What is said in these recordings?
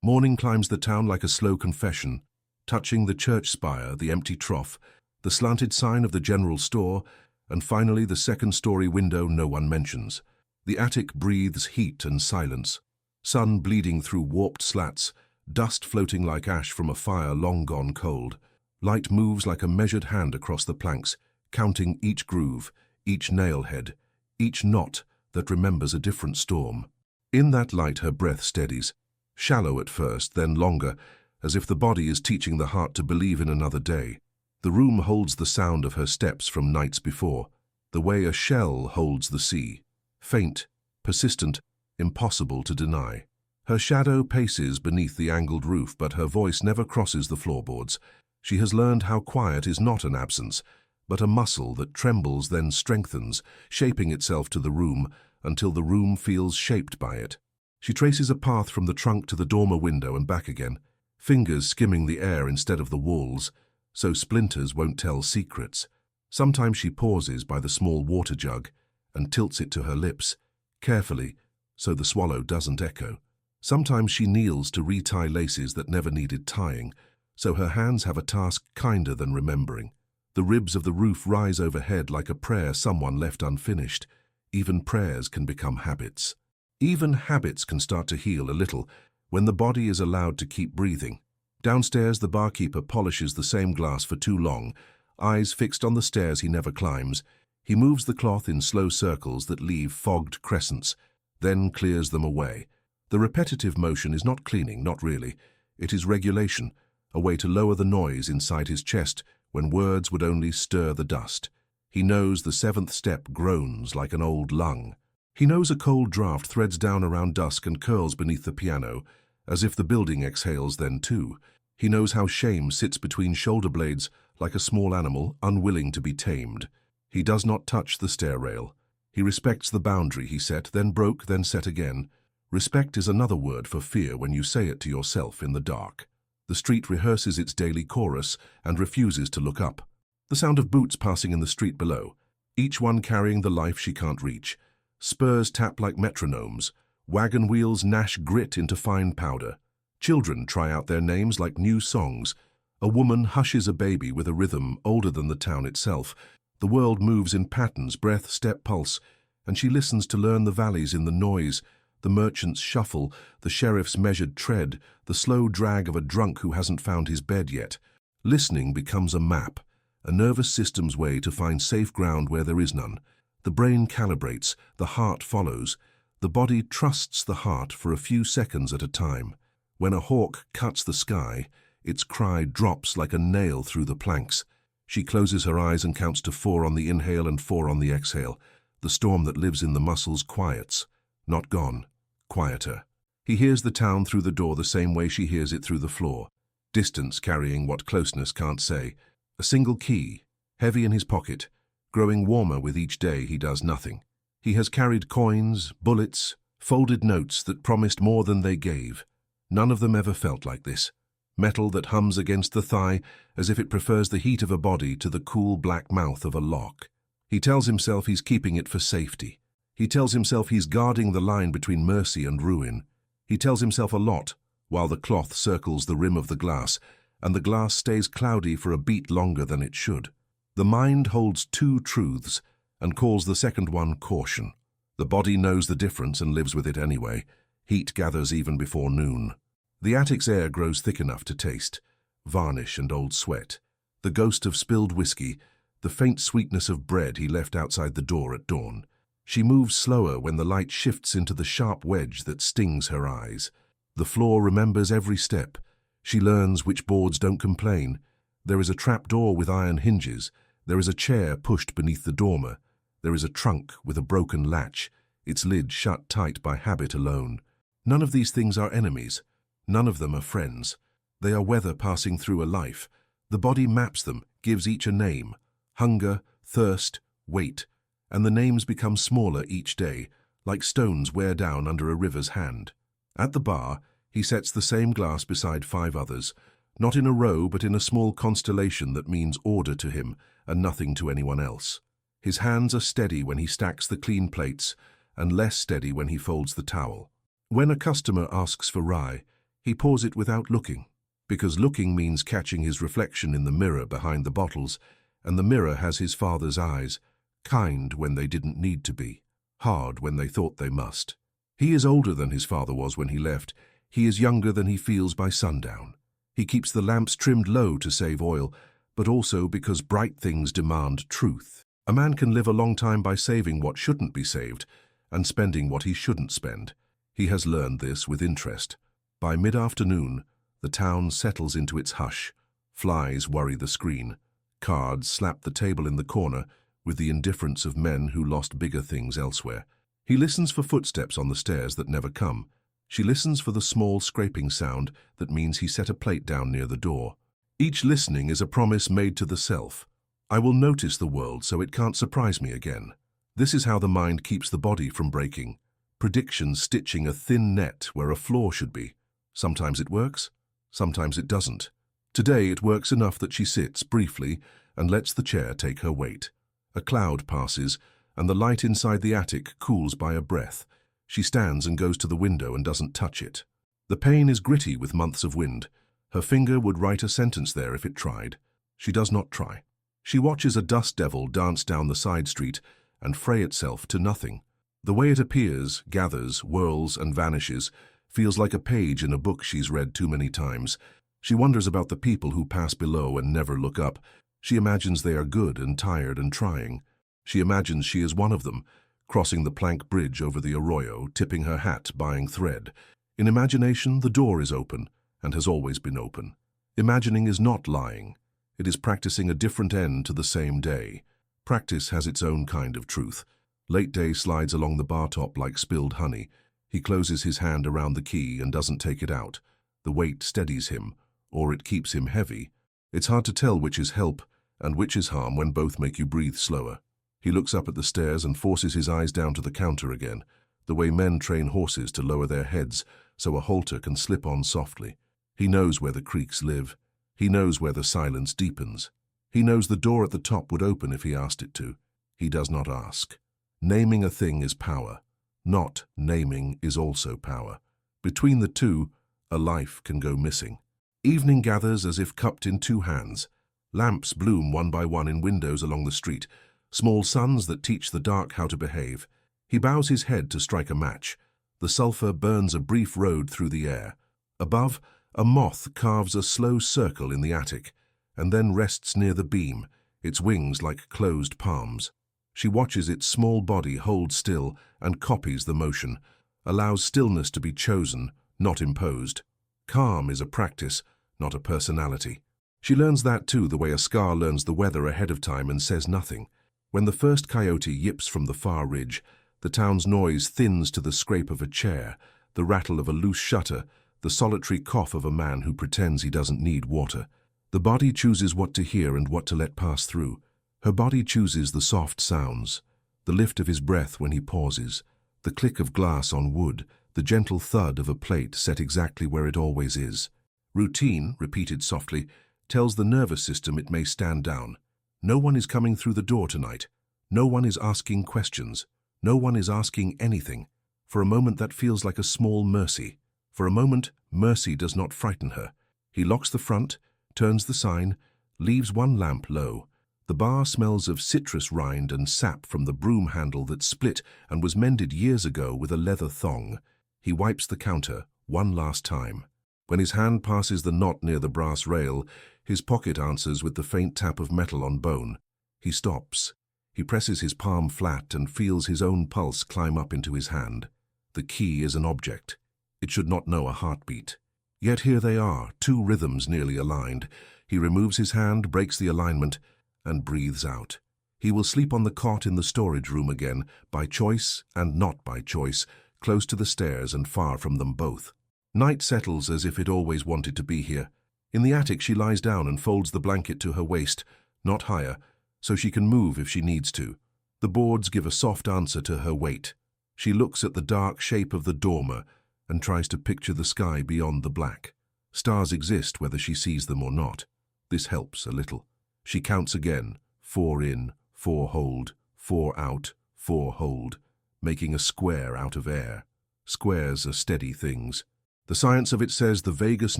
Morning climbs the town like a slow confession, touching the church spire, the empty trough, the slanted sign of the general store, and finally the second-story window no one mentions. The attic breathes heat and silence, sun bleeding through warped slats, dust floating like ash from a fire long gone cold. Light moves like a measured hand across the planks, counting each groove, each nail head, each knot that remembers a different storm. In that light her breath steadies, shallow at first, then longer, as if the body is teaching the heart to believe in another day. The room holds the sound of her steps from nights before, the way a shell holds the sea. Faint, persistent, impossible to deny. Her shadow paces beneath the angled roof, but her voice never crosses the floorboards. She has learned how quiet is not an absence, but a muscle that trembles then strengthens, shaping itself to the room until the room feels shaped by it. She traces a path from the trunk to the dormer window and back again, fingers skimming the air instead of the walls, so splinters won't tell secrets. Sometimes she pauses by the small water jug and tilts it to her lips, carefully, so the swallow doesn't echo. Sometimes she kneels to retie laces that never needed tying, so her hands have a task kinder than remembering. The ribs of the roof rise overhead like a prayer someone left unfinished. Even prayers can become habits. Even habits can start to heal a little when the body is allowed to keep breathing. Downstairs, the barkeeper polishes the same glass for too long, eyes fixed on the stairs he never climbs. He moves the cloth in slow circles that leave fogged crescents, then clears them away. The repetitive motion is not cleaning, not really. It is regulation, a way to lower the noise inside his chest when words would only stir the dust. He knows the seventh step groans like an old lung. He knows a cold draft threads down around dusk and curls beneath the piano, as if the building exhales then too. He knows how shame sits between shoulder blades like a small animal unwilling to be tamed. He does not touch the stair rail. He respects the boundary he set, then broke, then set again. Respect is another word for fear when you say it to yourself in the dark. The street rehearses its daily chorus and refuses to look up. The sound of boots passing in the street below, each one carrying the life she can't reach. Spurs tap like metronomes. Wagon wheels gnash grit into fine powder. Children try out their names like new songs. A woman hushes a baby with a rhythm older than the town itself. The world moves in patterns, breath, step, pulse, and she listens to learn the valleys in the noise, the merchant's shuffle, the sheriff's measured tread, the slow drag of a drunk who hasn't found his bed yet. Listening becomes a map, a nervous system's way to find safe ground where there is none. The brain calibrates, the heart follows. The body trusts the heart for a few seconds at a time. When a hawk cuts the sky, its cry drops like a nail through the planks. She closes her eyes and counts to 4 on the inhale and 4 on the exhale. The storm that lives in the muscles quiets. Not gone, quieter. He hears the town through the door the same way she hears it through the floor. Distance carrying what closeness can't say. A single key, heavy in his pocket, growing warmer with each day he does nothing. He has carried coins, bullets, folded notes that promised more than they gave. None of them ever felt like this. Metal that hums against the thigh as if it prefers the heat of a body to the cool black mouth of a lock. He tells himself he's keeping it for safety. He tells himself he's guarding the line between mercy and ruin. He tells himself a lot, while the cloth circles the rim of the glass, and the glass stays cloudy for a beat longer than it should. The mind holds 2 truths and calls the second one caution. The body knows the difference and lives with it anyway. Heat gathers even before noon. The attic's air grows thick enough to taste, varnish and old sweat, the ghost of spilled whiskey, the faint sweetness of bread he left outside the door at dawn. She moves slower when the light shifts into the sharp wedge that stings her eyes. The floor remembers every step. She learns which boards don't complain. There is a trap door with iron hinges. There is a chair pushed beneath the dormer. There is a trunk with a broken latch, its lid shut tight by habit alone. None of these things are enemies. None of them are friends. They are weather passing through a life. The body maps them, gives each a name. Hunger, thirst, weight. And the names become smaller each day, like stones wear down under a river's hand. At the bar, he sets the same glass beside 5 others, not in a row but in a small constellation that means order to him and nothing to anyone else. His hands are steady when he stacks the clean plates and less steady when he folds the towel. When a customer asks for rye, He pours it without looking, because looking means catching his reflection in the mirror behind the bottles, and the mirror has his father's eyes, kind when they didn't need to be, hard when they thought they must. He is older than his father was when he left. He is younger than he feels by sundown. He keeps the lamps trimmed low to save oil, but also because bright things demand truth. A man can live a long time by saving what shouldn't be saved and spending what he shouldn't spend. He has learned this with interest. By mid-afternoon, the town settles into its hush. Flies worry the screen. Cards slap the table in the corner with the indifference of men who lost bigger things elsewhere. He listens for footsteps on the stairs that never come. She listens for the small scraping sound that means he set a plate down near the door. Each listening is a promise made to the self. I will notice the world so it can't surprise me again. This is how the mind keeps the body from breaking. Predictions stitching a thin net where a flaw should be. Sometimes it works, sometimes it doesn't. Today it works enough that she sits briefly and lets the chair take her weight. A cloud passes, and the light inside the attic cools by a breath. She stands and goes to the window and doesn't touch it. The pane is gritty with months of wind. Her finger would write a sentence there if it tried. She does not try. She watches a dust devil dance down the side street and fray itself to nothing. The way it appears, gathers, whirls, and vanishes feels like a page in a book she's read too many times. She wonders about the people who pass below and never look up. She imagines they are good and tired and trying. She imagines she is one of them, crossing the plank bridge over the arroyo, tipping her hat, buying thread. In imagination, the door is open, and has always been open. Imagining is not lying. It is practicing a different end to the same day. Practice has its own kind of truth. Late day slides along the bar top like spilled honey. He closes his hand around the key and doesn't take it out. The weight steadies him, or it keeps him heavy. It's hard to tell which is help and which is harm when both make you breathe slower. He looks up at the stairs and forces his eyes down to the counter again, the way men train horses to lower their heads so a halter can slip on softly. He knows where the creaks live. He knows where the silence deepens. He knows the door at the top would open if he asked it to. He does not ask. Naming a thing is power. Not naming is also power. Between the two, a life can go missing. Evening gathers as if cupped in two hands. Lamps bloom one by one in windows along the street, small suns that teach the dark how to behave. He bows his head to strike a match. The sulphur burns a brief road through the air. Above, a moth carves a slow circle in the attic, and then rests near the beam, its wings like closed palms. She watches its small body hold still and copies the motion, allows stillness to be chosen, not imposed. Calm is a practice, not a personality. She learns that too, the way a scar learns the weather ahead of time and says nothing. When the first coyote yips from the far ridge, the town's noise thins to the scrape of a chair, the rattle of a loose shutter, the solitary cough of a man who pretends he doesn't need water. The body chooses what to hear and what to let pass through. Her body chooses the soft sounds, the lift of his breath when he pauses, the click of glass on wood, the gentle thud of a plate set exactly where it always is. Routine, repeated softly, tells the nervous system it may stand down. No one is coming through the door tonight. No one is asking questions. No one is asking anything. For a moment that feels like a small mercy. For a moment, mercy does not frighten her. He locks the front, turns the sign, leaves one lamp low. The bar smells of citrus rind and sap from the broom handle that split and was mended years ago with a leather thong. He wipes the counter one last time. When his hand passes the knot near the brass rail, his pocket answers with the faint tap of metal on bone. He stops. He presses his palm flat and feels his own pulse climb up into his hand. The key is an object. It should not know a heartbeat. Yet here they are, two rhythms nearly aligned. He removes his hand, breaks the alignment, and breathes out. He will sleep on the cot in the storage room again, by choice and not by choice, close to the stairs and far from them both. Night settles as if it always wanted to be here. In the attic she lies down and folds the blanket to her waist, not higher, so she can move if she needs to. The boards give a soft answer to her weight. She looks at the dark shape of the dormer and tries to picture the sky beyond the black. Stars exist whether she sees them or not. This helps a little. She counts again, 4 in, 4 hold, 4 out, 4 hold, making a square out of air. Squares are steady things. The science of it says the vagus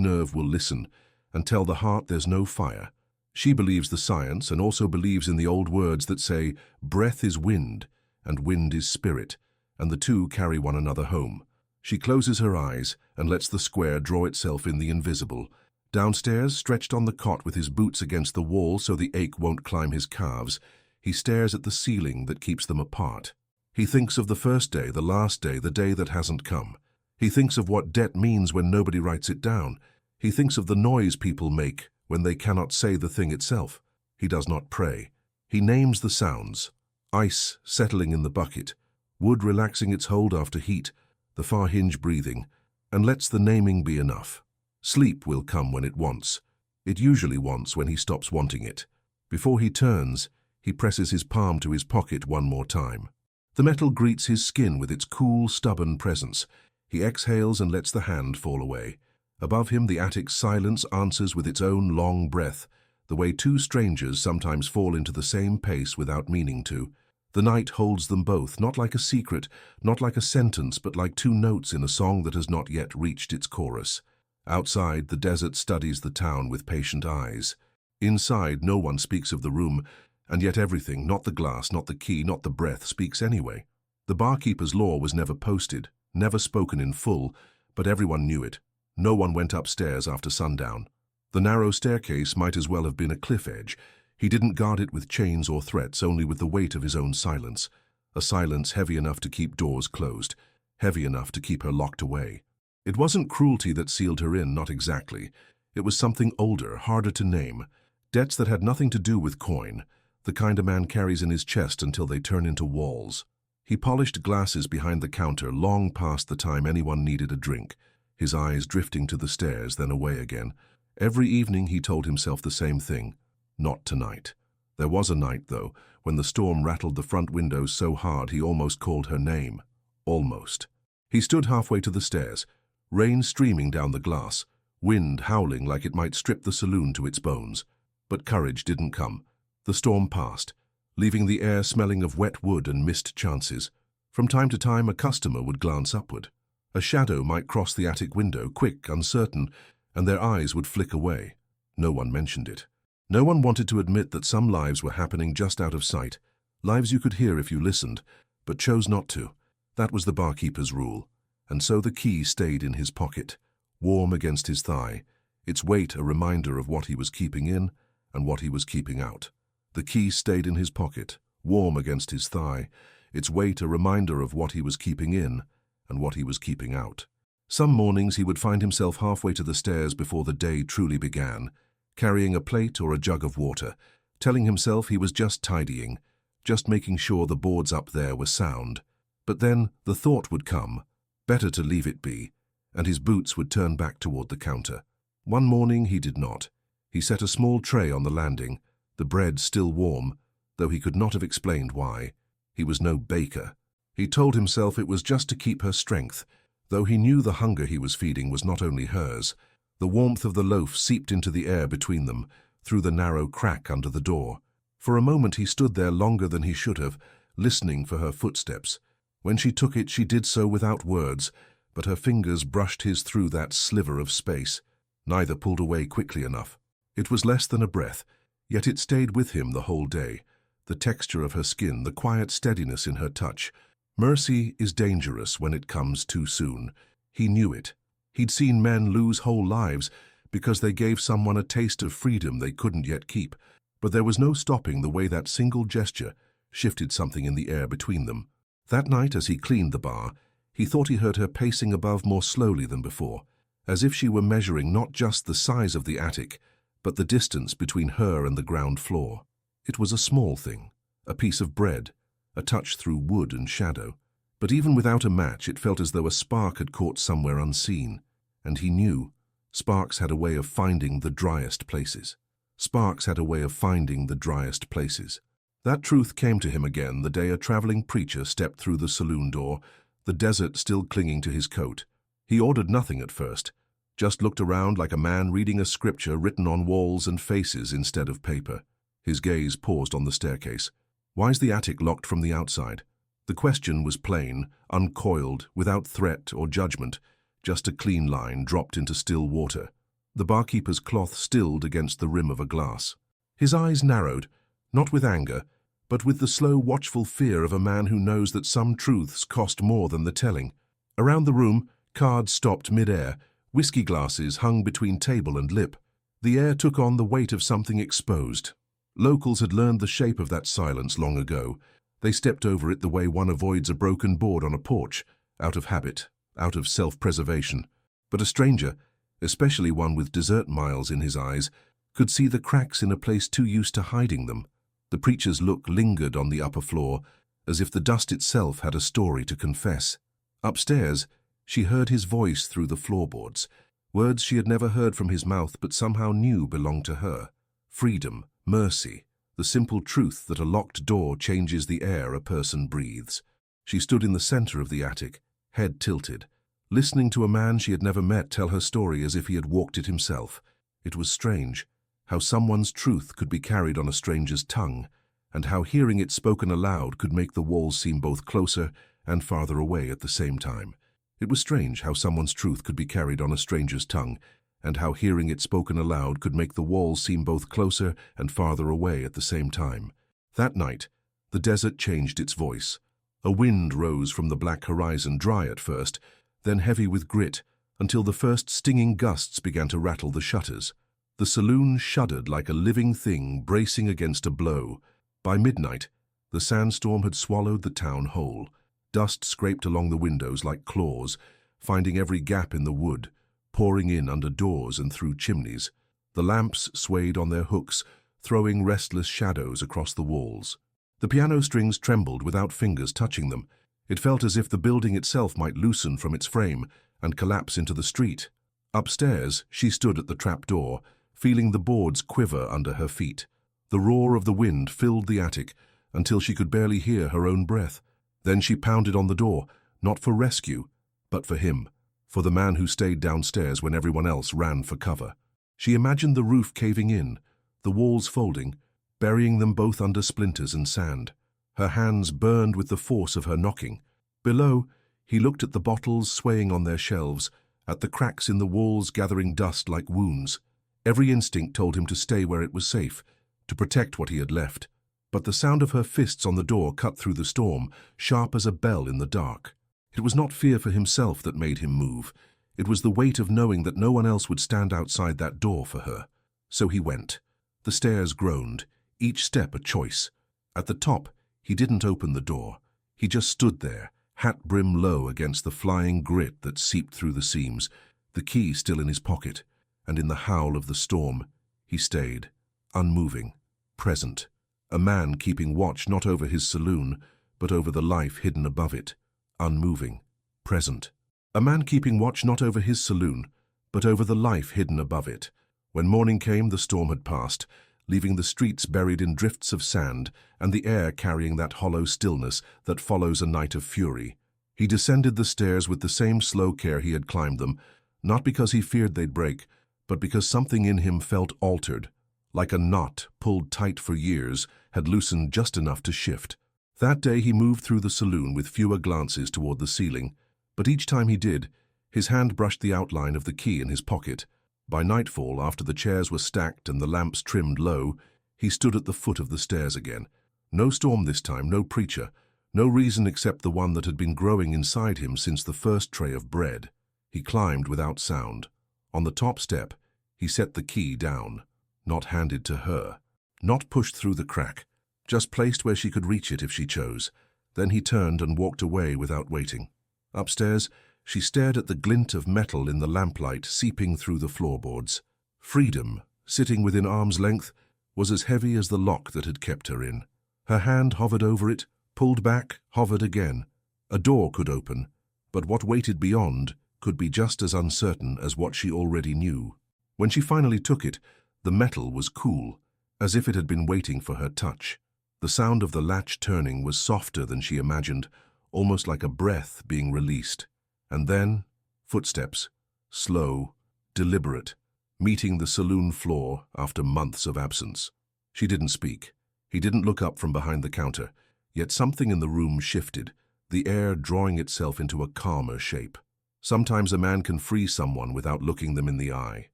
nerve will listen and tell the heart there's no fire. She believes the science and also believes in the old words that say breath is wind and wind is spirit, and the two carry one another home. She closes her eyes and lets the square draw itself in the invisible. Downstairs, stretched on the cot with his boots against the wall so the ache won't climb his calves, he stares at the ceiling that keeps them apart. He thinks of the first day, the last day, the day that hasn't come. He thinks of what debt means when nobody writes it down. He thinks of the noise people make when they cannot say the thing itself. He does not pray. He names the sounds. Ice settling in the bucket, wood relaxing its hold after heat, the far hinge breathing, and lets the naming be enough. Sleep will come when it wants. It usually wants when he stops wanting it. Before he turns, he presses his palm to his pocket one more time. The metal greets his skin with its cool, stubborn presence. He exhales and lets the hand fall away. Above him, the attic's silence answers with its own long breath, the way two strangers sometimes fall into the same pace without meaning to. The night holds them both, not like a secret, not like a sentence, but like two notes in a song that has not yet reached its chorus. Outside, the desert studies the town with patient eyes. Inside, no one speaks of the room, and yet everything, not the glass, not the key, not the breath, speaks anyway. The barkeeper's law was never posted, never spoken in full, but everyone knew it. No one went upstairs after sundown. The narrow staircase might as well have been a cliff edge. He didn't guard it with chains or threats, only with the weight of his own silence. A silence heavy enough to keep doors closed, heavy enough to keep her locked away. It wasn't cruelty that sealed her in, not exactly. It was something older, harder to name. Debts that had nothing to do with coin, the kind a man carries in his chest until they turn into walls. He polished glasses behind the counter long past the time anyone needed a drink, his eyes drifting to the stairs, then away again. Every evening he told himself the same thing. Not tonight. There was a night, though, when the storm rattled the front windows so hard he almost called her name. Almost. He stood halfway to the stairs, rain streaming down the glass, wind howling like it might strip the saloon to its bones. But courage didn't come. The storm passed, leaving the air smelling of wet wood and missed chances. From time to time a customer would glance upward. A shadow might cross the attic window, quick, uncertain, and their eyes would flick away. No one mentioned it. No one wanted to admit that some lives were happening just out of sight, lives you could hear if you listened, but chose not to. That was the barkeeper's rule, and so the key stayed in his pocket, warm against his thigh, its weight a reminder of what he was keeping in and what he was keeping out. The key stayed in his pocket, warm against his thigh, its weight a reminder of what he was keeping in and what he was keeping out. Some mornings he would find himself halfway to the stairs before the day truly began, carrying a plate or a jug of water, telling himself he was just tidying, just making sure the boards up there were sound. But then the thought would come, better to leave it be, and his boots would turn back toward the counter. One morning he did not. He set a small tray on the landing, the bread still warm, though he could not have explained why. He was no baker. He told himself it was just to keep her strength, though he knew the hunger he was feeding was not only hers. The warmth of the loaf seeped into the air between them, through the narrow crack under the door. For a moment he stood there longer than he should have, listening for her footsteps. When she took it, she did so without words, but her fingers brushed his through that sliver of space. Neither pulled away quickly enough. It was less than a breath, yet it stayed with him the whole day. The texture of her skin, the quiet steadiness in her touch. Mercy is dangerous when it comes too soon. He knew it. He'd seen men lose whole lives because they gave someone a taste of freedom they couldn't yet keep, but there was no stopping the way that single gesture shifted something in the air between them. That night, as he cleaned the bar, he thought he heard her pacing above more slowly than before, as if she were measuring not just the size of the attic, but the distance between her and the ground floor. It was a small thing, a piece of bread, a touch through wood and shadow. But even without a match, it felt as though a spark had caught somewhere unseen. And he knew sparks had a way of finding the driest places. Sparks had a way of finding the driest places. That truth came to him again the day a traveling preacher stepped through the saloon door, the desert still clinging to his coat. He ordered nothing at first, just looked around like a man reading a scripture written on walls and faces instead of paper. His gaze paused on the staircase. Why's the attic locked from the outside? The question was plain, uncoiled, without threat or judgment, just a clean line dropped into still water. The barkeeper's cloth stilled against the rim of a glass. His eyes narrowed, not with anger, but with the slow, watchful fear of a man who knows that some truths cost more than the telling. Around the room, cards stopped mid-air, whiskey glasses hung between table and lip. The air took on the weight of something exposed. Locals had learned the shape of that silence long ago. They stepped over it the way one avoids a broken board on a porch, out of habit, out of self-preservation. But a stranger, especially one with desert miles in his eyes, could see the cracks in a place too used to hiding them. The preacher's look lingered on the upper floor, as if the dust itself had a story to confess. Upstairs, she heard his voice through the floorboards, words she had never heard from his mouth but somehow knew belonged to her. Freedom, mercy, the simple truth that a locked door changes the air a person breathes. She stood in the center of the attic, head tilted, listening to a man she had never met tell her story as if he had walked it himself. It was strange, how someone's truth could be carried on a stranger's tongue, and how hearing it spoken aloud could make the walls seem both closer and farther away at the same time. It was strange how someone's truth could be carried on a stranger's tongue, and how hearing it spoken aloud could make the walls seem both closer and farther away at the same time. That night, the desert changed its voice. A wind rose from the black horizon, dry at first, then heavy with grit, until the first stinging gusts began to rattle the shutters. The saloon shuddered like a living thing bracing against a blow. By midnight, the sandstorm had swallowed the town whole. Dust scraped along the windows like claws, finding every gap in the wood, pouring in under doors and through chimneys. The lamps swayed on their hooks, throwing restless shadows across the walls. The piano strings trembled without fingers touching them. It felt as if the building itself might loosen from its frame and collapse into the street. Upstairs, she stood at the trapdoor, feeling the boards quiver under her feet. The roar of the wind filled the attic until she could barely hear her own breath. Then she pounded on the door, not for rescue, but for him, for the man who stayed downstairs when everyone else ran for cover. She imagined the roof caving in, the walls folding, burying them both under splinters and sand. Her hands burned with the force of her knocking. Below, he looked at the bottles swaying on their shelves, at the cracks in the walls gathering dust like wounds. Every instinct told him to stay where it was safe, to protect what he had left. But the sound of her fists on the door cut through the storm, sharp as a bell in the dark. It was not fear for himself that made him move. It was the weight of knowing that no one else would stand outside that door for her. So he went. The stairs groaned, each step a choice. At the top, he didn't open the door. He just stood there, hat brim low against the flying grit that seeped through the seams, the key still in his pocket. And in the howl of the storm, he stayed, unmoving, present. A man keeping watch not over his saloon, but over the life hidden above it, unmoving, present. A man keeping watch not over his saloon, but over the life hidden above it. When morning came, the storm had passed, leaving the streets buried in drifts of sand and the air carrying that hollow stillness that follows a night of fury. He descended the stairs with the same slow care he had climbed them, not because he feared they'd break, but because something in him felt altered, like a knot pulled tight for years had loosened just enough to shift. That day he moved through the saloon with fewer glances toward the ceiling, but each time he did, his hand brushed the outline of the key in his pocket. By nightfall, after the chairs were stacked and the lamps trimmed low, he stood at the foot of the stairs again. No storm this time, no preacher, no reason except the one that had been growing inside him since the first tray of bread. He climbed without sound. On the top step, he set the key down, not handed to her, not pushed through the crack, just placed where she could reach it if she chose. Then he turned and walked away without waiting. Upstairs, she stared at the glint of metal in the lamplight seeping through the floorboards. Freedom, sitting within arm's length, was as heavy as the lock that had kept her in. Her hand hovered over it, pulled back, hovered again. A door could open, but what waited beyond could be just as uncertain as what she already knew. When she finally took it, the metal was cool, as if it had been waiting for her touch. The sound of the latch turning was softer than she imagined, almost like a breath being released. And then, footsteps, slow, deliberate, meeting the saloon floor after months of absence. She didn't speak. He didn't look up from behind the counter, yet something in the room shifted, the air drawing itself into a calmer shape. Sometimes a man can free someone without looking them in the eye.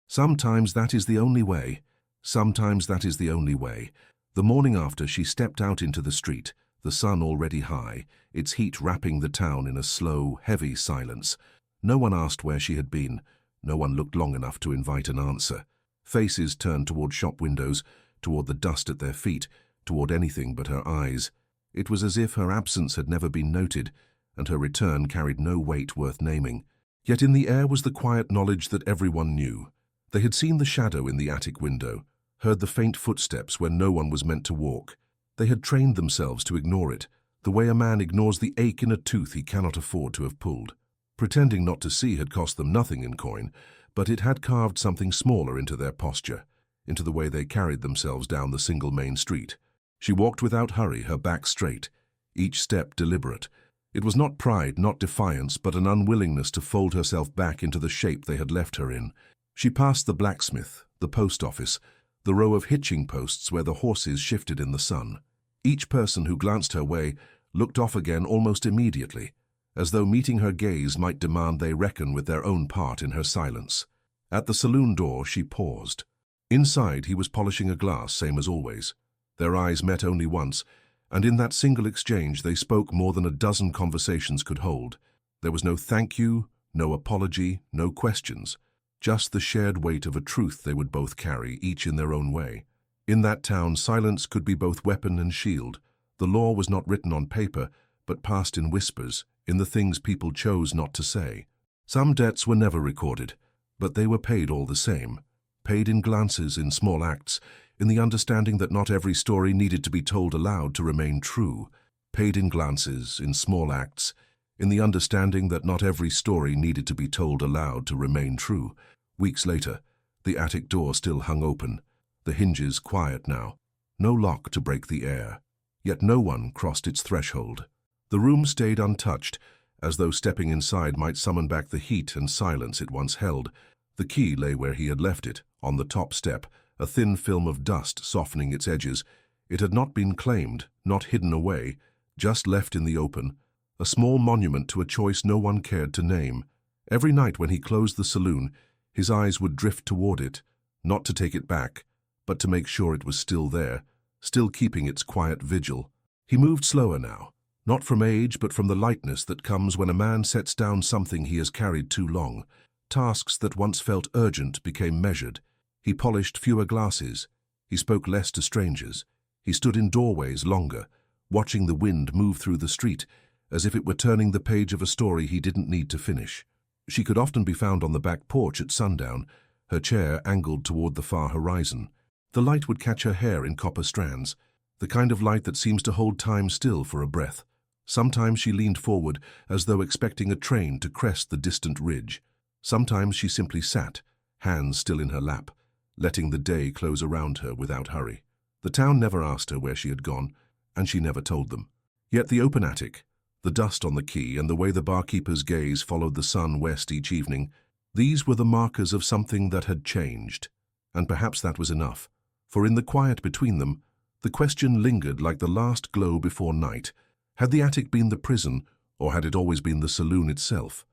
Sometimes that is the only way. Sometimes that is the only way. The morning after, she stepped out into the street, the sun already high, its heat wrapping the town in a slow, heavy silence. No one asked where she had been. No one looked long enough to invite an answer. Faces turned toward shop windows, toward the dust at their feet, toward anything but her eyes. It was as if her absence had never been noted, and her return carried no weight worth naming. Yet in the air was the quiet knowledge that everyone knew. They had seen the shadow in the attic window, heard the faint footsteps where no one was meant to walk. They had trained themselves to ignore it, the way a man ignores the ache in a tooth he cannot afford to have pulled. Pretending not to see had cost them nothing in coin, but it had carved something smaller into their posture, into the way they carried themselves down the single main street. She walked without hurry, her back straight, each step deliberate. It was not pride, not defiance, but an unwillingness to fold herself back into the shape they had left her in. She passed the blacksmith, the post office, the row of hitching posts where the horses shifted in the sun. Each person who glanced her way looked off again almost immediately, as though meeting her gaze might demand they reckon with their own part in her silence. At the saloon door she paused. Inside he was polishing a glass, same as always. Their eyes met only once, and in that single exchange they spoke more than a dozen conversations could hold. There was no thank you, no apology, no questions, just the shared weight of a truth they would both carry, each in their own way. In that town, silence could be both weapon and shield. The law was not written on paper, but passed in whispers, in the things people chose not to say. Some debts were never recorded, but they were paid all the same. Paid in glances, in small acts, in the understanding that not every story needed to be told aloud to remain true. Paid in glances, in small acts, in the understanding that not every story needed to be told aloud to remain true. Weeks later, the attic door still hung open, the hinges quiet now. No lock to break the air, yet no one crossed its threshold. The room stayed untouched, as though stepping inside might summon back the heat and silence it once held. The key lay where he had left it, on the top step, a thin film of dust softening its edges. It had not been claimed, not hidden away, just left in the open, a small monument to a choice no one cared to name. Every night when he closed the saloon, his eyes would drift toward it, not to take it back, but to make sure it was still there, still keeping its quiet vigil. He moved slower now, not from age but from the lightness that comes when a man sets down something he has carried too long. Tasks that once felt urgent became measured. He polished fewer glasses. He spoke less to strangers. He stood in doorways longer, watching the wind move through the street, as if it were turning the page of a story he didn't need to finish. She could often be found on the back porch at sundown, her chair angled toward the far horizon. The light would catch her hair in copper strands, the kind of light that seems to hold time still for a breath. Sometimes she leaned forward, as though expecting a train to crest the distant ridge. Sometimes she simply sat, hands still in her lap, letting the day close around her without hurry. The town never asked her where she had gone, and she never told them. Yet the open attic, the dust on the quay, and the way the barkeeper's gaze followed the sun west each evening, these were the markers of something that had changed. And perhaps that was enough, for in the quiet between them, the question lingered like the last glow before night. Had the attic been the prison, or had it always been the saloon itself?